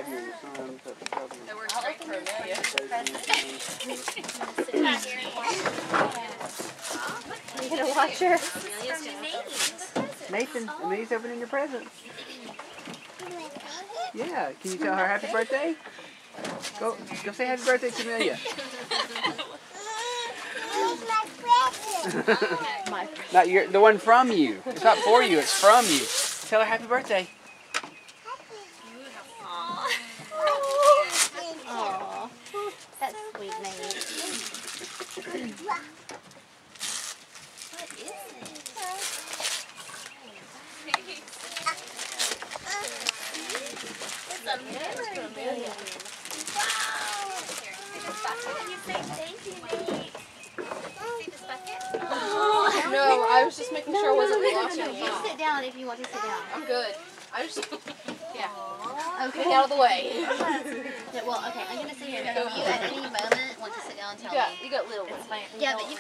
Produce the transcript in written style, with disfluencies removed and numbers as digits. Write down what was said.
have you and your son. That works great for Amelia. Are you going to watch her? Nathan, Amelia's opening your present. Yeah, can you tell her happy birthday? Go say happy birthday to Amelia. Not your, the one from you. It's not for you, it's from you. Tell her happy birthday. Aww. That's sweet, Nate. What is it? It's a memory for Amelia. Wow. Can you say thank you, Nate? See this bucket? No, I was just making sure I wasn't watching. You sit down if you want to sit down. I'm good. I just, yeah. Okay. Get out of the way. Yeah, well, okay, I'm going to sit here. If you at any moment want to sit down and tell me. You got little ones. Yeah, but you